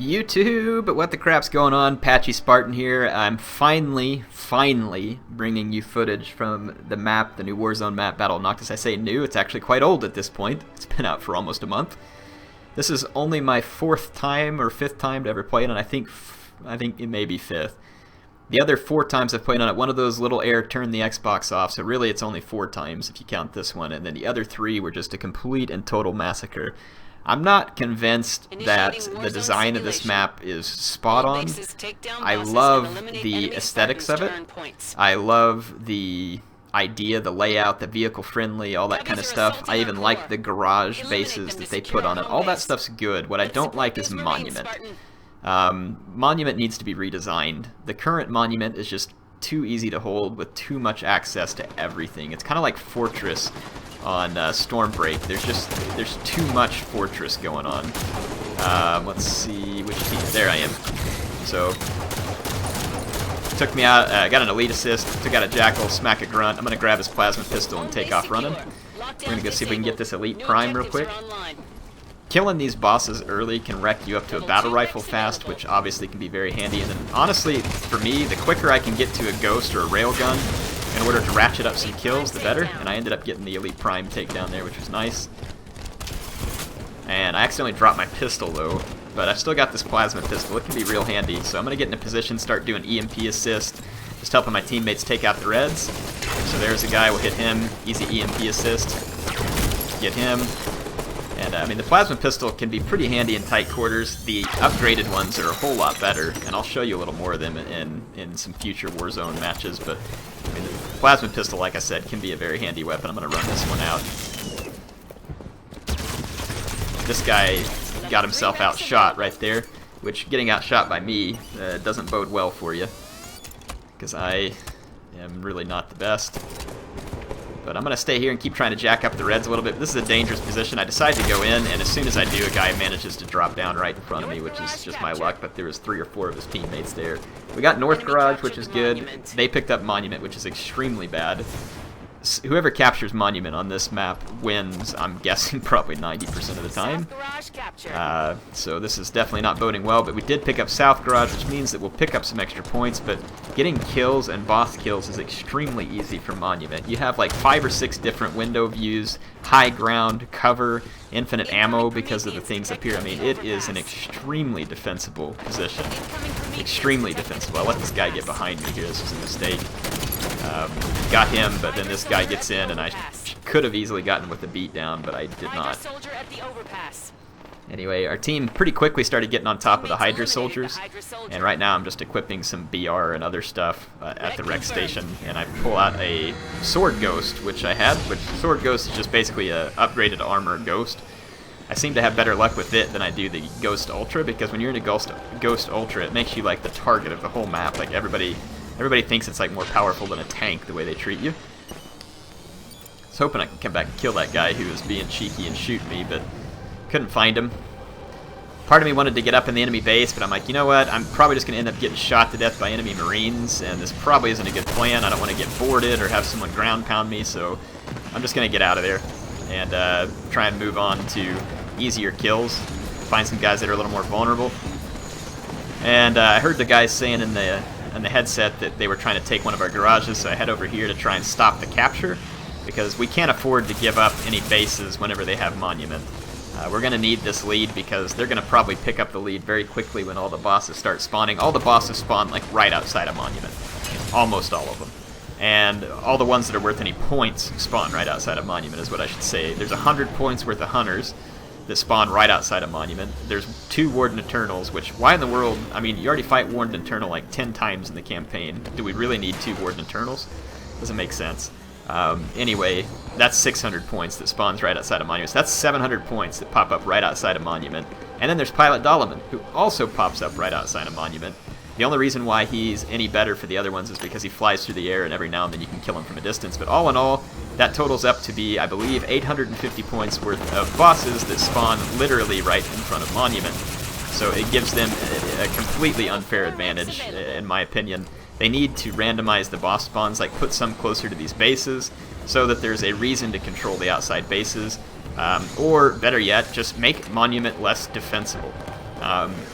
YouTube, what the crap's going on? Patchy Spartan here. I'm finally bringing you footage from the map, the new Warzone map, Battle of Noctus. I say new, it's actually quite old at this point. It's been out for almost a month. This is only my fourth time or fifth time to ever play it, and I think it may be fifth. The other 4 times I've played on it, one of those little error turned the Xbox off, so really it's only 4 times if you count this one, and then the other 3 were just a complete and total massacre. I'm not convinced that the design of this map is spot on. I love the aesthetics of it. I love the idea, the layout, the vehicle friendly, all that kind of stuff. I even like the garage bases that they put on it. All that stuff's good. What I don't like is Monument. Monument needs to be redesigned. The current Monument is just too easy to hold with too much access to everything. It's kind of like Fortress on Stormbreak. There's too much Fortress going on. Let's see which team. There I am. So took me out. Got an elite assist. Took out a jackal. Smack a grunt. I'm gonna grab his plasma pistol and take off running. We're gonna go see if we can get this elite prime real quick. Killing these bosses early can wreck you up to a battle rifle fast, which obviously can be very handy. And then honestly, for me, the quicker I can get to a ghost or a railgun in order to ratchet up some kills, the better. And I ended up getting the elite prime takedown there, which was nice. And I accidentally dropped my pistol though, but I've still got this plasma pistol. It can be real handy. So I'm gonna get in a position, start doing EMP assist, just helping my teammates take out the reds. So there's a guy, we'll hit him, easy EMP assist, get him. And I mean, the plasma pistol can be pretty handy in tight quarters. The upgraded ones are a whole lot better, and I'll show you a little more of them in some future Warzone matches. But I mean, the plasma pistol, like I said, can be a very handy weapon. I'm going to run this one out. This guy got himself outshot right there, which getting outshot by me doesn't bode well for you, because I am really not the best. But I'm going to stay here and keep trying to jack up the reds a little bit. This is a dangerous position. I decide to go in, and as soon as I do, a guy manages to drop down right in front of me, which is just my luck, but there was 3 or 4 of his teammates there. We got North Garage, which is good. They picked up Monument, which is extremely bad. Whoever captures Monument on this map wins, I'm guessing, probably 90% of the time. So this is definitely not boding well, but we did pick up South Garage, which means that we'll pick up some extra points, but getting kills and boss kills is extremely easy for Monument. You have like 5 or 6 different window views, high ground, cover, infinite ammo because of the things up here. I mean, it is an extremely defensible position. Extremely defensible. I let this guy get behind me here. This was a mistake. Got him, but then this guy gets in, and I could have easily gotten with the beat down, but I did not. Anyway, our team pretty quickly started getting on top of the Hydra soldiers, and right now I'm just equipping some BR and other stuff at the rec station, and I pull out a Sword Ghost, which I had, which Sword Ghost is just basically a upgraded armor ghost. I seem to have better luck with it than I do the Ghost Ultra, because when you're in a Ghost Ultra, it makes you like the target of the whole map. Like everybody thinks it's like more powerful than a tank the way they treat you. I was hoping I could come back and kill that guy who was being cheeky and shoot me, but couldn't find him. Part of me wanted to get up in the enemy base, but I'm like, you know what? I'm probably just going to end up getting shot to death by enemy Marines, and this probably isn't a good plan. I don't want to get boarded or have someone ground pound me, so I'm just going to get out of there and try and move on to easier kills. Find some guys that are a little more vulnerable. And I heard the guys saying in the headset that they were trying to take one of our garages, so I head over here to try and stop the capture, because we can't afford to give up any bases whenever they have Monument. We're going to need this lead because they're going to probably pick up the lead very quickly when all the bosses start spawning. All the bosses spawn like right outside of Monument. Almost all of them. And all the ones that are worth any points spawn right outside of Monument is what I should say. There's 100 points worth of hunters that spawn right outside of Monument. There's 2 Warden Eternals, which, why in the world, I mean, you already fight Warden Eternal like 10 times in the campaign. Do we really need 2 Warden Eternals? Doesn't make sense. Anyway, that's 600 points that spawns right outside of Monument. So that's 700 points that pop up right outside of Monument. And then there's Pilot Dalaman, who also pops up right outside of Monument. The only reason why he's any better for the other ones is because he flies through the air, and every now and then you can kill him from a distance. But all in all, that totals up to be, I believe, 850 points worth of bosses that spawn literally right in front of Monument. So it gives them a completely unfair advantage, in my opinion. They need to randomize the boss spawns, like put some closer to these bases, so that there's a reason to control the outside bases. Or, better yet, just make Monument less defensible.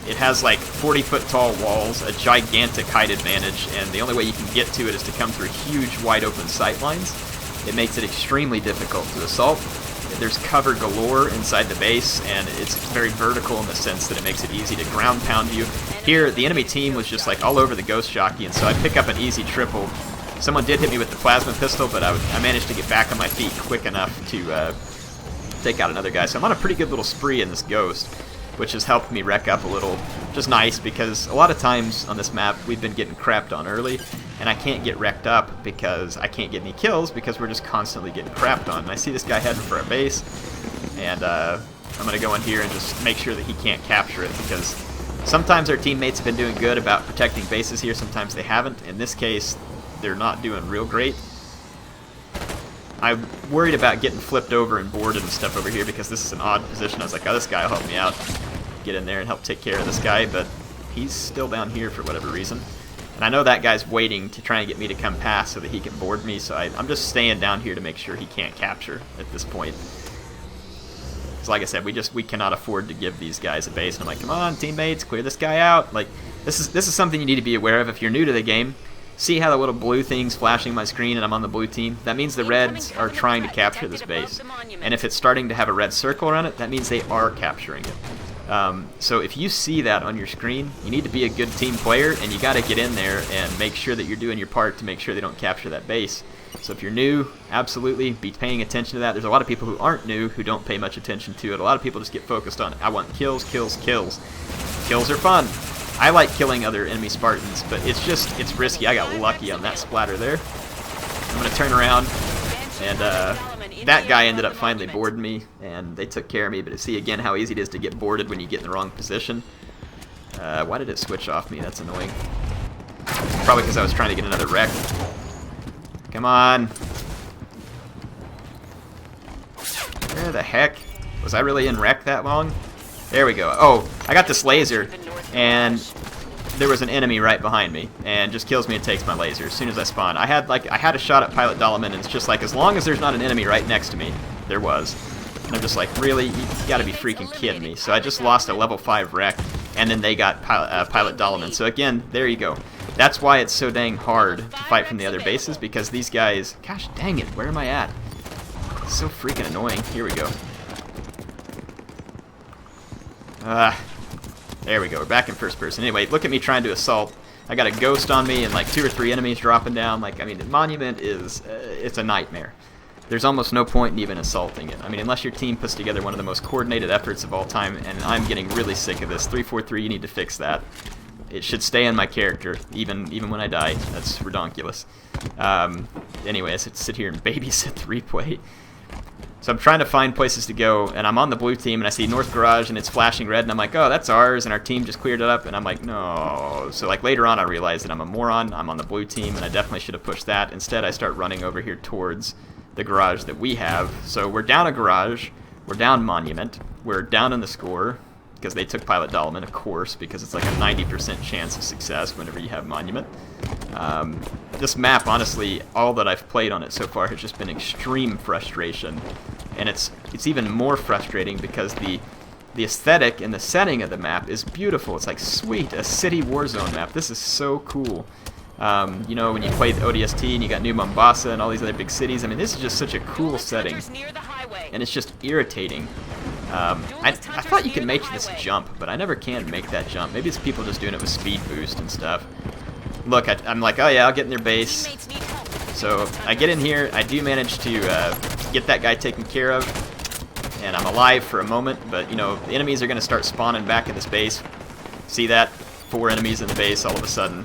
It has like 40-foot tall walls, a gigantic height advantage, and the only way you can get to it is to come through huge, wide open sight lines. It makes it extremely difficult to assault. There's cover galore inside the base, and it's very vertical in the sense that it makes it easy to ground pound you. Here, the enemy team was just like all over the ghost jockey, and so I pick up an easy triple. Someone did hit me with the plasma pistol, but I managed to get back on my feet quick enough to take out another guy. So I'm on a pretty good little spree in this ghost, which has helped me wreck up a little. Just nice, because a lot of times on this map we've been getting crapped on early, and I can't get wrecked up because I can't get any kills because we're just constantly getting crapped on. And I see this guy heading for a base, and I'm going to go in here and just make sure that he can't capture it, because sometimes our teammates have been doing good about protecting bases here, sometimes they haven't. In this case, they're not doing real great. I'm worried about getting flipped over and boarded and stuff over here because this is an odd position. I was like, oh, this guy will help me out. Get in there and help take care of this guy, but he's still down here for whatever reason. And I know that guy's waiting to try and get me to come past so that he can board me, so I'm just staying down here to make sure he can't capture at this point. Because like I said, we cannot afford to give these guys a base. And I'm like, come on, teammates, clear this guy out. Like, this is something you need to be aware of if you're new to the game. See how the little blue thing's flashing my screen and I'm on the blue team? That means the reds are trying to capture this base. And if it's starting to have a red circle around it, that means they are capturing it. So if you see that on your screen, you need to be a good team player, and you got to get in there and make sure that you're doing your part to make sure they don't capture that base. So if you're new, absolutely be paying attention to that. There's a lot of people who aren't new who don't pay much attention to it. A lot of people just get focused on, I want kills, kills, kills. Kills are fun. I like killing other enemy Spartans, but it's risky. I got lucky on that splatter there. I'm going to turn around, and that guy ended up finally boarding me, and they took care of me. But see again how easy it is to get boarded when you get in the wrong position. Why did it switch off me? That's annoying. Probably because I was trying to get another wreck. Come on. Where the heck? Was I really in wreck that long? There we go. Oh, I got this laser, and there was an enemy right behind me, and just kills me and takes my laser as soon as I spawn. I had a shot at Pilot Dalaman, and it's just like, as long as there's not an enemy right next to me, there was. And I'm just like, really? You gotta be freaking kidding me. So I just lost a level 5 wreck, and then they got Pilot Dalaman. So again, there you go. That's why it's so dang hard to fight from the other bases, because these guys, gosh dang it, where am I at? It's so freaking annoying. Here we go. There we go, we're back in first person. Anyway, look at me trying to assault. I got a ghost on me and like 2 or 3 enemies dropping down. Like, I mean, the monument is, it's a nightmare. There's almost no point in even assaulting it. I mean, unless your team puts together one of the most coordinated efforts of all time, and I'm getting really sick of this. 343, you need to fix that. It should stay on my character, even when I die. That's redonkulous. Anyway, I sit here and babysit the replay. So I'm trying to find places to go, and I'm on the blue team, and I see North Garage, and it's flashing red, and I'm like, oh, that's ours, and our team just cleared it up, and I'm like, no. So like later on I realized that I'm a moron. I'm on the blue team, and I definitely should have pushed that. Instead, I start running over here towards the garage that we have. So we're down a garage, we're down Monument, we're down in the score, because they took Pilot Dalaman, of course, because it's like a 90% chance of success whenever you have Monument. This map, honestly, all that I've played on it so far has just been extreme frustration, and it's even more frustrating because the aesthetic and the setting of the map is beautiful. It's like, sweet, a city Warzone map. This is so cool. You know, when you play the ODST and you got New Mombasa and all these other big cities, I mean, this is just such a cool setting, and it's just irritating. I thought you could make this jump, but I never can make that jump. Maybe it's people just doing it with speed boost and stuff. Look, I'm like, oh yeah, I'll get in their base. So I get in here, I do manage to get that guy taken care of, and I'm alive for a moment, but you know, the enemies are going to start spawning back in this base. See that? 4 enemies in the base all of a sudden.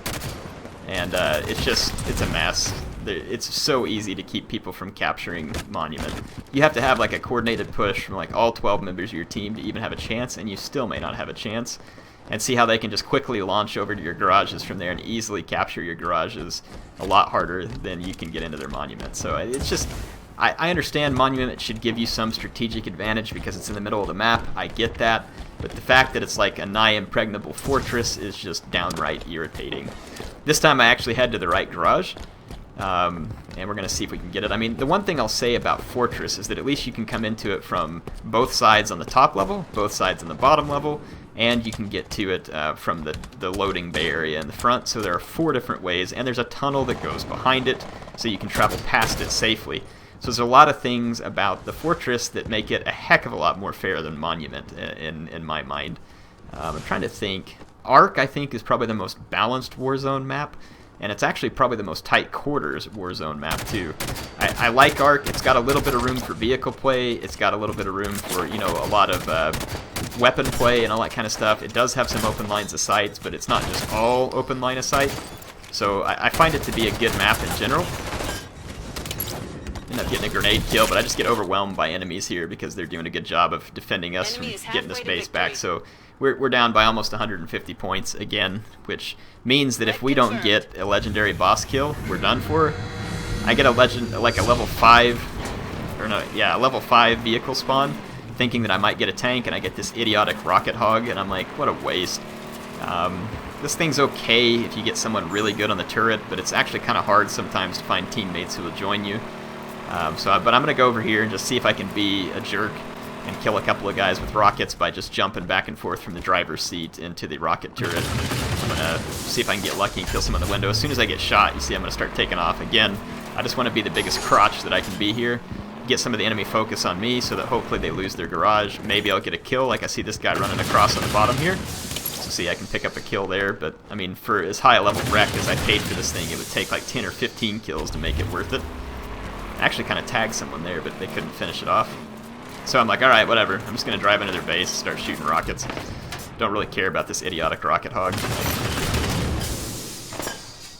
And it's a mess. It's so easy to keep people from capturing Monument. You have to have like a coordinated push from like all 12 members of your team to even have a chance, and you still may not have a chance. And see how they can just quickly launch over to your garages from there and easily capture your garages a lot harder than you can get into their Monument. So it's just, I understand Monument should give you some strategic advantage because it's in the middle of the map. I get that. But the fact that it's like a nigh impregnable fortress is just downright irritating. This time I actually head to the right garage. And we're going to see if we can get it. I mean, the one thing I'll say about Fortress is that at least you can come into it from both sides on the top level, both sides on the bottom level, and you can get to it from the loading bay area in the front. So there are 4 different ways, and there's a tunnel that goes behind it, so you can travel past it safely. So there's a lot of things about the fortress that make it a heck of a lot more fair than Monument in my mind. I'm trying to think. Ark, I think, is probably the most balanced Warzone map, and it's actually probably the most tight quarters Warzone map too. I like Ark. It's got a little bit of room for vehicle play. It's got a little bit of room for, you know, a lot of weapon play and all that kind of stuff. It does have some open lines of sight, but it's not just all open line of sight. So I find it to be a good map in general. End up getting a grenade kill, but I just get overwhelmed by enemies here because they're doing a good job of defending us from getting this base back. So we're down by almost 150 points again, which means that if we don't get a legendary boss kill, we're done for. I get a level 5, or no, yeah, a level 5 vehicle spawn, thinking that I might get a tank, and I get this idiotic rocket hog, and I'm like, what a waste. This thing's okay if you get someone really good on the turret, but it's actually kind of hard sometimes to find teammates who will join you. But I'm going to go over here and just see if I can be a jerk and kill a couple of guys with rockets by just jumping back and forth from the driver's seat into the rocket turret. I'm going to see if I can get lucky and kill someone in the window. As soon as I get shot, you see I'm going to start taking off. Again, I just want to be the biggest crotch that I can be here. Get some of the enemy focus on me so that hopefully they lose their garage. Maybe I'll get a kill, like I see this guy running across on the bottom here. So see, I can pick up a kill there, but I mean, for as high a level wreck as I paid for this thing, it would take like 10 or 15 kills to make it worth it. I actually kind of tagged someone there, but they couldn't finish it off. So I'm like, alright, whatever. I'm just going to drive into their base, start shooting rockets. Don't really care about this idiotic rocket hog.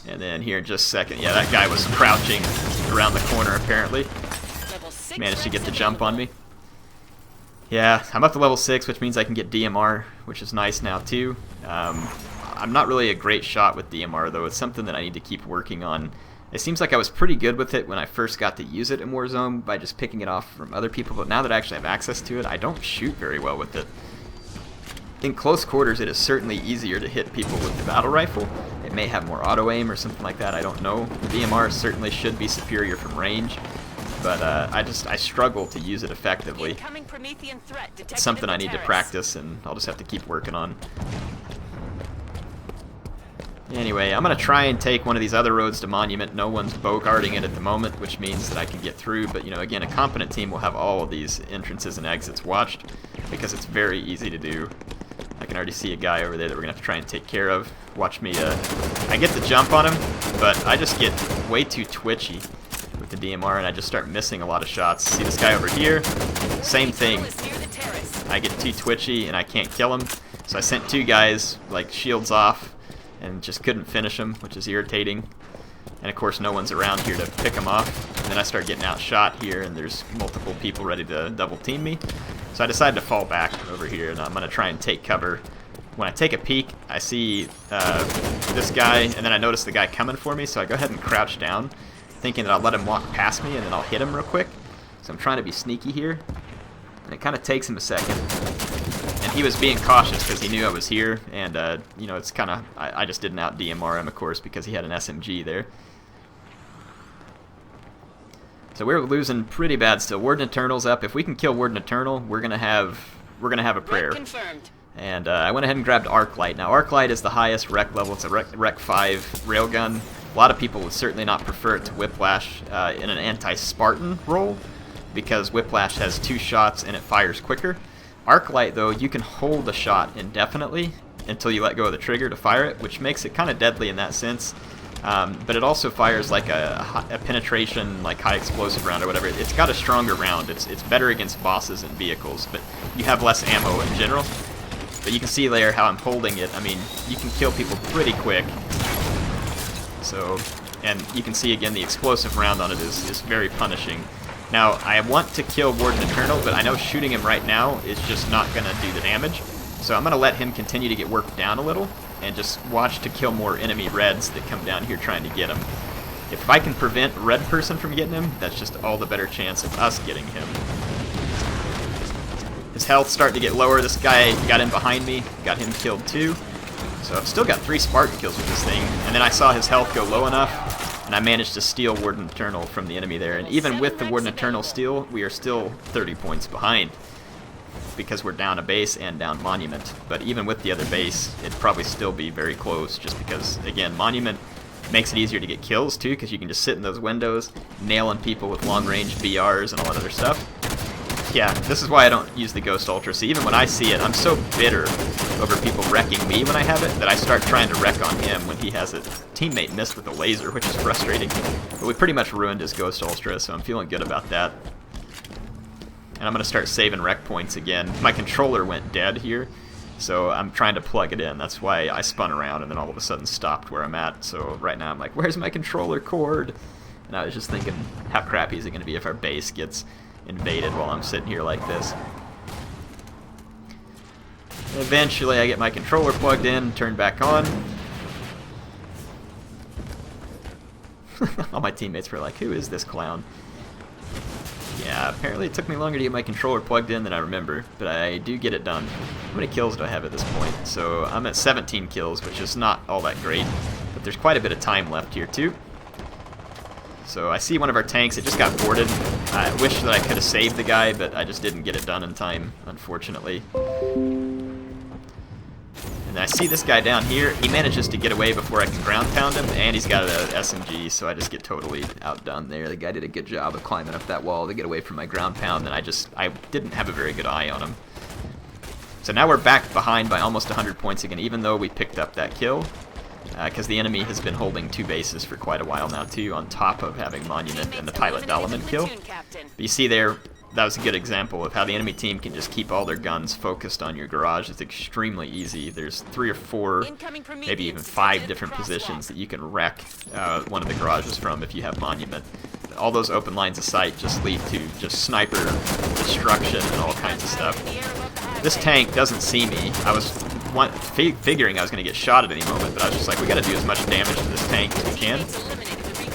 And then here in just a second, yeah, that guy was crouching around the corner apparently. Managed to get the jump on me. Yeah, I'm up to level 6, which means I can get DMR, which is nice now too. I'm not really a great shot with DMR though. It's something that I need to keep working on. It seems like I was pretty good with it when I first got to use it in Warzone by just picking it off from other people, but now that I actually have access to it, I don't shoot very well with it. In close quarters, it is certainly easier to hit people with the battle rifle. It may have more auto-aim or something like that, I don't know. The DMR certainly should be superior from range, but I struggle to use it effectively. It's something I need to practice, and I'll just have to keep working on. Anyway, I'm going to try and take one of these other roads to Monument. No one's bogarting it at the moment, which means that I can get through. But, you know, again, a competent team will have all of these entrances and exits watched because it's very easy to do. I can already see a guy over there that we're going to have to try and take care of. Watch me. I get the jump on him, but I just get way too twitchy with the DMR, and I just start missing a lot of shots. See this guy over here? Same thing. I get too twitchy, and I can't kill him. So I sent 2 guys, like, shields off, and just couldn't finish him, which is irritating. And of course no one's around here to pick him off. And then I start getting outshot here, and there's multiple people ready to double team me. So I decided to fall back over here, and I'm going to try and take cover. When I take a peek, I see this guy, and then I notice the guy coming for me, so I go ahead and crouch down, thinking that I'll let him walk past me, and then I'll hit him real quick. So I'm trying to be sneaky here, and it kind of takes him a second. And he was being cautious because he knew I was here, and you know, it's kind of, I just didn't out DMR him, of course, because he had an SMG there. So we're losing pretty bad still. Warden Eternal's up. If we can kill Warden Eternal, we're gonna have a prayer. And I went ahead and grabbed Arclight. Now Arclight is the highest rec level. It's a rec 5 railgun. A lot of people would certainly not prefer it to Whiplash in an anti-Spartan role because Whiplash has 2 shots and it fires quicker. Arclight, though, you can hold a shot indefinitely until you let go of the trigger to fire it, which makes it kind of deadly in that sense. But it also fires like a penetration, like high explosive round or whatever. It's got a stronger round. It's better against bosses and vehicles, but you have less ammo in general. But you can see there how I'm holding it. I mean, you can kill people pretty quick. So, and you can see again the explosive round on it is very punishing. Now, I want to kill Warden Eternal, but I know shooting him right now is just not going to do the damage. So I'm going to let him continue to get worked down a little, and just watch to kill more enemy reds that come down here trying to get him. If I can prevent red person from getting him, that's just all the better chance of us getting him. His health's starting to get lower. This guy got in behind me, got him killed too. So I've still got 3 Spartan kills with this thing, and then I saw his health go low enough, and I managed to steal Warden Eternal from the enemy there. And even with the Warden Eternal steal, we are still 30 points behind. because we're down a base and down Monument. But even with the other base, it'd probably still be very close, just because, again, Monument makes it easier to get kills too, because you can just sit in those windows, nailing people with long-range BRs and all that other stuff. Yeah, this is why I don't use the Ghost Ultra. So even when I see it, I'm so bitter over people wrecking me when I have it that I start trying to wreck on him when he has a teammate missed with a laser, which is frustrating. But we pretty much ruined his Ghost Ultra, so I'm feeling good about that. And I'm going to start saving wreck points again. My controller went dead here, so I'm trying to plug it in. That's why I spun around and then all of a sudden stopped where I'm at. So right now I'm like, where's my controller cord? And I was just thinking, how crappy is it going to be if our base gets invaded while I'm sitting here like this? Eventually I get my controller plugged in, turned back on. All my teammates were like, who is this clown? Yeah, apparently it took me longer to get my controller plugged in than I remember, but I do get it done. How many kills do I have at this point? So I'm at 17 kills, which is not all that great, but there's quite a bit of time left here too. So I see one of our tanks, it just got boarded. I wish that I could have saved the guy, but I just didn't get it done in time, unfortunately. And I see this guy down here, he manages to get away before I can ground pound him, and he's got an SMG, so I just get totally outdone there. The guy did a good job of climbing up that wall to get away from my ground pound, and I didn't have a very good eye on him. So now we're back behind by almost 100 points again, even though we picked up that kill. Because the enemy has been holding 2 bases for quite a while now too, on top of having Monument and the Pilot Dalaman kill. But you see there, that was a good example of how the enemy team can just keep all their guns focused on your garage. It's extremely easy. There's 3 or 4, maybe even 5 different positions that you can wreck one of the garages from if you have Monument. All those open lines of sight just lead to just sniper destruction and all kinds of stuff. This tank doesn't see me. I was figuring I was going to get shot at any moment, but I was just like, we got to do as much damage to this tank as we can.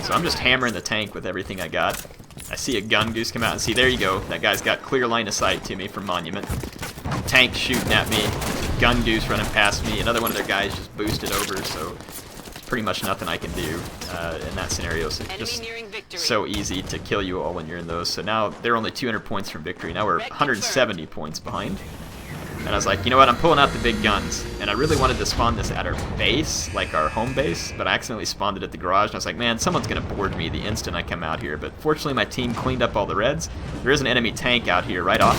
So I'm just hammering the tank with everything I got. I see a gun goose come out, and see, there you go. That guy's got clear line of sight to me from Monument. Tank shooting at me, gun goose running past me, another one of their guys just boosted over, so there's pretty much nothing I can do in that scenario. So it's just so easy to kill you all when you're in those. So now they're only 200 points from victory. Now we're 170 points behind. And I was like, you know what, I'm pulling out the big guns. And I really wanted to spawn this at our base, like our home base, but I accidentally spawned it at the garage. And I was like, man, someone's going to board me the instant I come out here. But fortunately, my team cleaned up all the reds. There is an enemy tank out here right off.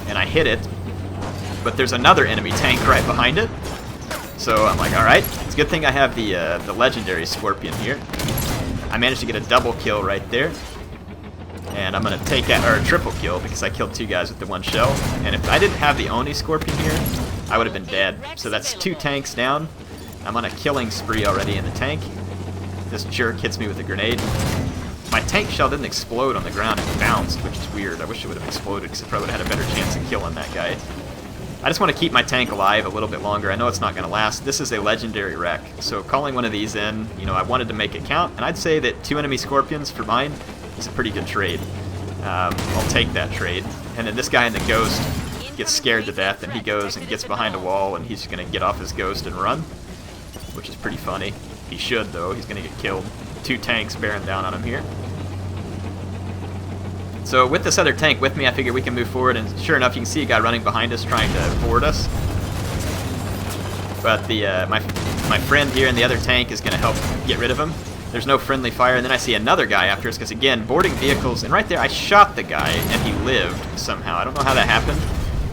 And I hit it. But there's another enemy tank right behind it. So I'm like, alright, it's a good thing I have the legendary Scorpion here. I managed to get a double kill right there. And I'm going to take out, or a triple kill, because I killed 2 guys with the 1 shell. And if I didn't have the Oni Scorpion here, I would have been dead. So that's 2 tanks down. I'm on a killing spree already in the tank. This jerk hits me with a grenade. My tank shell didn't explode on the ground, it bounced, which is weird. I wish it would have exploded, because I probably would have had a better chance of killing that guy. I just want to keep my tank alive a little bit longer. I know it's not going to last. This is a legendary wreck, so calling one of these in, you know, I wanted to make it count, and I'd say that 2 enemy Scorpions for mine is a pretty good trade. I'll take that trade. And then this guy in the Ghost gets scared to death, and he goes and gets behind a wall, and he's going to get off his Ghost and run, which is pretty funny. He should, though. He's going to get killed. 2 tanks bearing down on him here. So with this other tank with me, I figure we can move forward, and sure enough, you can see a guy running behind us trying to board us. But the my friend here in the other tank is going to help get rid of him. There's no friendly fire, and then I see another guy after us, because again, boarding vehicles, and right there I shot the guy, and he lived somehow. I don't know how that happened.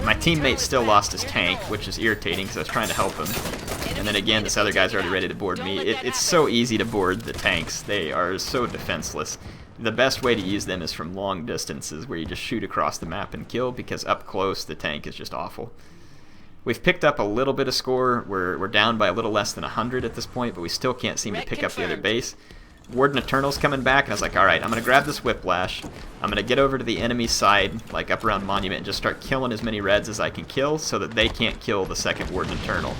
My teammate still lost his tank, which is irritating, because I was trying to help him. And then again, this other guy's already ready to board me. It's so easy to board the tanks. They are so defenseless. The best way to use them is from long distances, where you just shoot across the map and kill, because up close the tank is just awful. We've picked up a little bit of score. We're down by a little less than 100 at this point, but we still can't seem to pick up the other base. Warden Eternal's coming back, and I was like, alright, I'm going to grab this Whiplash. I'm going to get over to the enemy side, like up around Monument, and just start killing as many reds as I can kill, so that they can't kill the second Warden Eternal.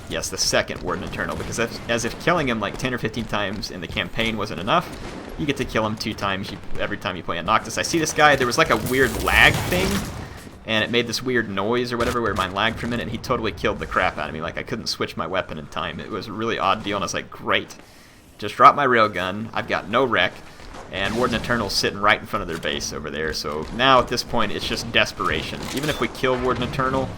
Yes, the second Warden Eternal, because as if killing him like 10 or 15 times in the campaign wasn't enough, you get to kill him 2 times every time you play on Noctis. I see this guy, there was like a weird lag thing, and it made this weird noise or whatever where mine lagged for a minute, and he totally killed the crap out of me. Like, I couldn't switch my weapon in time. It was a really odd deal, and I was like, great. Just drop my railgun, I've got no wreck, And Warden Eternal's sitting right in front of their base over there. So now at this point, it's just desperation. Even if we kill Warden Eternal,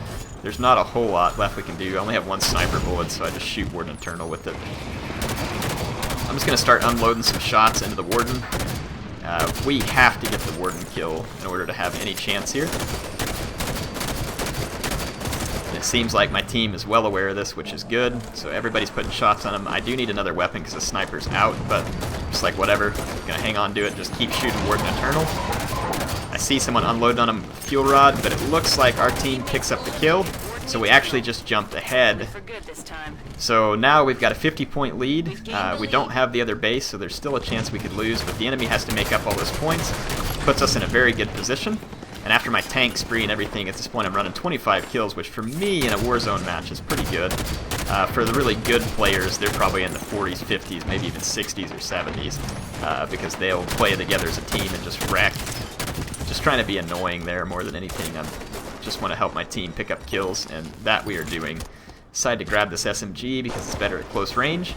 there's not a whole lot left we can do. I only have one sniper bullet, so I just shoot Warden Eternal with it. I'm just going to start unloading some shots into the Warden. We have to get the Warden kill in order to have any chance here. And it seems like my team is well aware of this, which is good. So everybody's putting shots on him. I do need another weapon because the sniper's out, but just like whatever. I'm going to hang on to it, just keep shooting Warden Eternal. I see someone unloading on him with a fuel rod, but it looks like our team picks up the kill. So we actually just jumped ahead. So now we've got a 50-point lead. We don't have the other base, so there's still a chance we could lose, but the enemy has to make up all those points. Puts us in a very good position. And after my tank spree and everything, at this point I'm running 25 kills, which for me in a Warzone match is pretty good. For the really good players, they're probably in the 40s, 50s, maybe even 60s or 70s, because they'll play together as a team and just wreck. Just trying to be annoying there more than anything. I just want to help my team pick up kills, and that we are doing. Decided to grab this SMG because it's better at close range.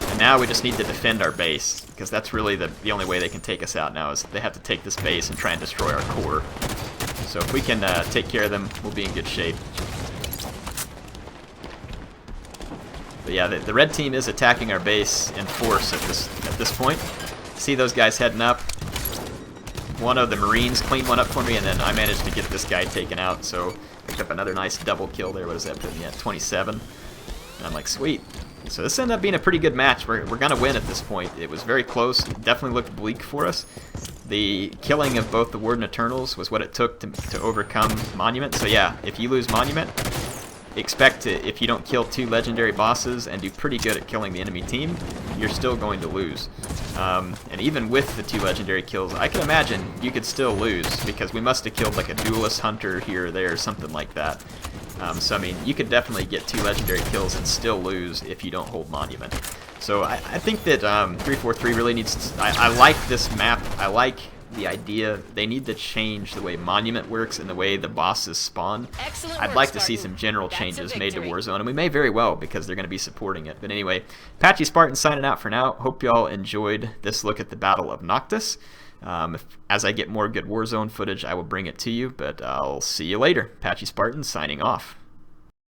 And now we just need to defend our base, because that's really the only way they can take us out now, is they have to take this base and try and destroy our core. So if we can take care of them, we'll be in good shape. But yeah, the red team is attacking our base in force at this point. See those guys heading up. One of the Marines cleaned one up for me, and then I managed to get this guy taken out, so picked up another nice double kill there. What does that put me at? 27. And I'm like, sweet. So this ended up being a pretty good match. We're going to win at this point. It was very close. It definitely looked bleak for us. The killing of both the Warden Eternals was what it took to overcome Monument. So yeah, if you lose Monument, expect to, if you don't kill 2 legendary bosses and do pretty good at killing the enemy team, you're still going to lose. And even with the 2 legendary kills, I can imagine you could still lose, because we must have killed like a duelist hunter here or there, something like that. So I mean, you could definitely get 2 legendary kills and still lose if you don't hold Monument. So I think that 343 really needs to, I like this map. I like the idea. They need to change the way Monument works and the way the bosses spawn. I'd like to see some general changes made to Warzone, and we may very well, because they're going to be supporting it. But anyway, Patchy Spartan signing out for now. Hope y'all enjoyed this look at the Battle of Noctis. As I get more good Warzone footage, I will bring it to you, but I'll see you later. Patchy Spartan signing off.